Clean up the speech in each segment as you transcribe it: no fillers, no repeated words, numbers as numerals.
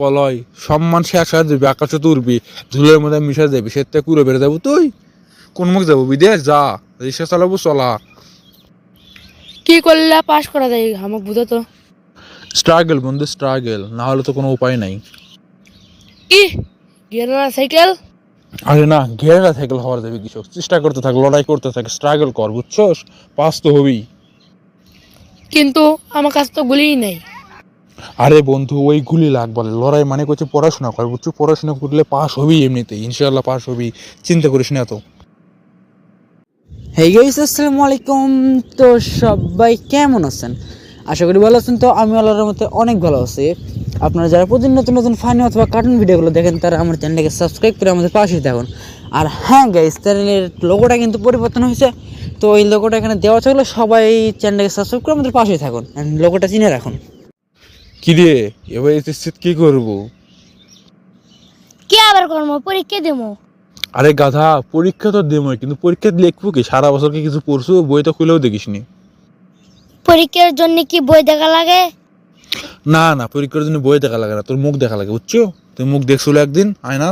বলয় সম্মান শেষ হয়ে যাবি, আকাশে তুলবি, ধুলের মধ্যে মিশে যাবি, সে থেকে কুড়ে বেড়ে যাবো। তুই কোন মুখ যাবো? বিদেশ যা, রিক্সা চালাবো, চলা। কি করলে পাস করা যায় আমাকে বুঝো তো। স্ট্রাগল বন্ধু, স্ট্রাগল, না হলে তো কোনো উপায় নাই। কি গেরোয়া সাইকেল? আরে না, ঘেরা সাইকেল হওয়ার যাবে কৃষক, চেষ্টা করতে থাক, লড়াই করতে থাক, স্ট্রাগল কর, বুঝছস? পাস তো হবেই। কিন্তু আমার কাছে তো গুলিই নাই। আরে বন্ধু, ওই গুলি লাগ বলে, লড়াই মানে করছে পড়াশোনা কর, বুঝছো? পড়াশোনা করলে পাস হবি, এমনিতেই ইনশাল্লাহ পাস হবি, চিন্তা করিস না তো। হেই গাইস, আসসালামু আলাইকুম। তো সবাই কেমন আছেন? আশা করি ভালো আছেন। তো আমি আল্লাহর মতে অনেক ভালো আছি। আপনারা যারা প্রতিদিন নতুন নতুন ফানি অথবা কার্টুন ভিডিওগুলো দেখেন তারা আমার চ্যানেলটাকে সাবস্ক্রাইব করে আমাদের পাশেই থাকুন। আর হ্যাঁ গাইস, চ্যানেলের লোগোটা কিন্তু পরিবর্তন হয়েছে। তো এই লোগোটা এখানে দেওয়া থাকলে সবাই চ্যানেলটাকে সাবস্ক্রাইব করে আমাদের পাশেই থাকুন, লোগোটা চিনে রাখুন। কি রে, এবার এসএসসি কি করবো? কি আবার করবো? পরীক্ষা দেবো। আরে গাধা, পরীক্ষা তো দেবো, কিন্তু পরীক্ষা লিখবো কি? সারা বছর কি কিছু পড়ছো? বই তো খুলেও দেখিসনি। পরীক্ষার জন্য কি বই দেখা লাগে? না না, পরীক্ষার জন্য বই দেখা লাগে না, তোর মুখ দেখা লাগে, বুঝছো? তুই মুখ দেখছিল একদিন আয়না।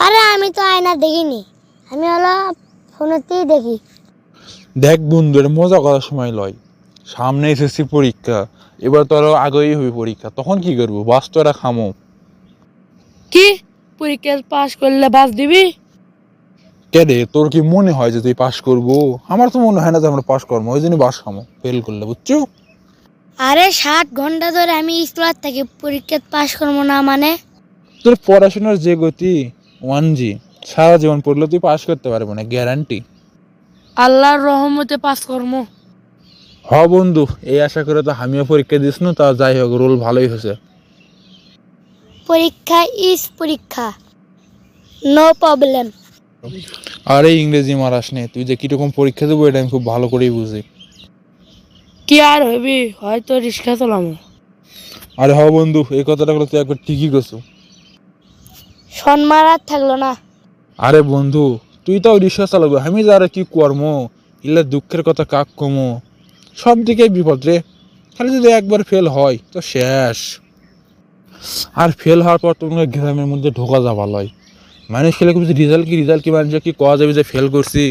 আরে আমি তো আয়না দেখিনি, আমি হলো ফোনেতেই দেখি। দেখ বন্ধু, এটা মজা করার সময় লয়, সামনে এসএসসি পরীক্ষা, এবার তো আরো আগেই হবে পরীক্ষা, তখন কি করবো? বাস তো এরা খামো। কি পরীক্ষা পাস করলে বাস দিবি? কে রে, তোর কি মনে হয় যে তুই পাস করবো? আমার তো মনে হয় না যে আমরা পাস করবো, ওই জন্য বাস খামো ফেল করলে, বুঝছো? আরে 60 ঘন্টা ধরে আমি স্কুলের থেকে পরীক্ষা পাস করবো না মানে? তোর পড়াশোনার যে গতি, 1G, সারা জীবন পড়লে তুই পাস করতে পারবো না, গ্যারান্টি। আল্লাহর রহমতে পাস করবো। হ বন্ধু, এই আশা করে তো আমিও পরীক্ষা দিস না, তা যাই হোক, রোল ভালোই হয়েছে। পরীক্ষা ইজ পরীক্ষা, নো প্রবলেম। আরে ইংরেজি মারাস নে, তুই যে কিরকম পরীক্ষা দেবো এটা আমি খুব ভালো করেই বুঝি। কি আর হবি, হয়তো রিক্সা চালামো। আরে হ বন্ধু, এই কথাটা বলে তুই একবার ঠিকই করছো। সম্মান আর থাকলো না। আরে বন্ধু, তুই তাও রিক্সা চালাবো, আমি যে আর কি কর্ম, ইলে দুঃখের কথা কাক কমো, সব দিকে বিপদ রে। খালি যদি একবার ফেল হয় তো শেষ। আর ফেল হওয়ার পর তোমাকে গ্রামের মধ্যে ঢোকা যাবা লয়, মানুষ খেলে কিছু রেজাল্ট কি মানুষ কি কওয়া যাবে যে ফেল করছি?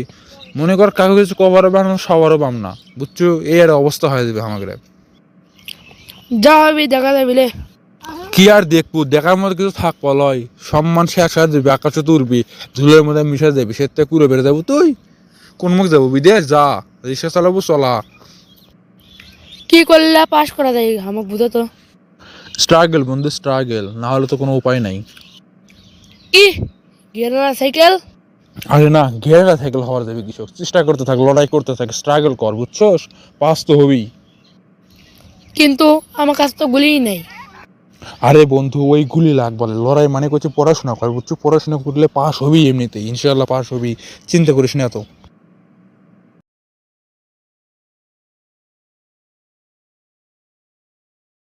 মনে কর কাউকে কিছু কবারও পাম না, সবারও পাম না, বুঝছো? এই আর অবস্থা হয়ে যাবে আমাদের। যা হবি দেখা যাবি রে। কি আর দেখবো, দেখার মতো কিছু থাকবো লয়, সম্মান শেষ হয়ে যাবি, আকাশে তুলবি, ধুলের মধ্যে মিশে যাবি, সে থেকে কুড়ে বেড়ে যাবো। তুই কোন মুখ যাবো? বিদেশ যা, রিক্সা চালাবো, চলা। কি করলে পাস করা যায় আমাকে বুঝো তো। স্ট্রাগল বন্ধু, স্ট্রাগল, না হলে তো কোনো উপায় নাই। কি গেরোয়া সাইকেল? আরে না, ঘেরা সাইকেল হওয়ার যাবে কৃষক, চেষ্টা করতে থাক, লড়াই করতে থাক, স্ট্রাগল কর, বুঝছস? পাস তো হবেই। কিন্তু আমার কাছে তো গুলিই নাই। আরে বন্ধু, ওই গুলি লাগ বলে, লড়াই মানে করছে পড়াশোনা কর, বুঝছো? পড়াশোনা করলে পাস হবি, এমনিতেই ইনশাল্লাহ পাস হবি, চিন্তা করিস না তো।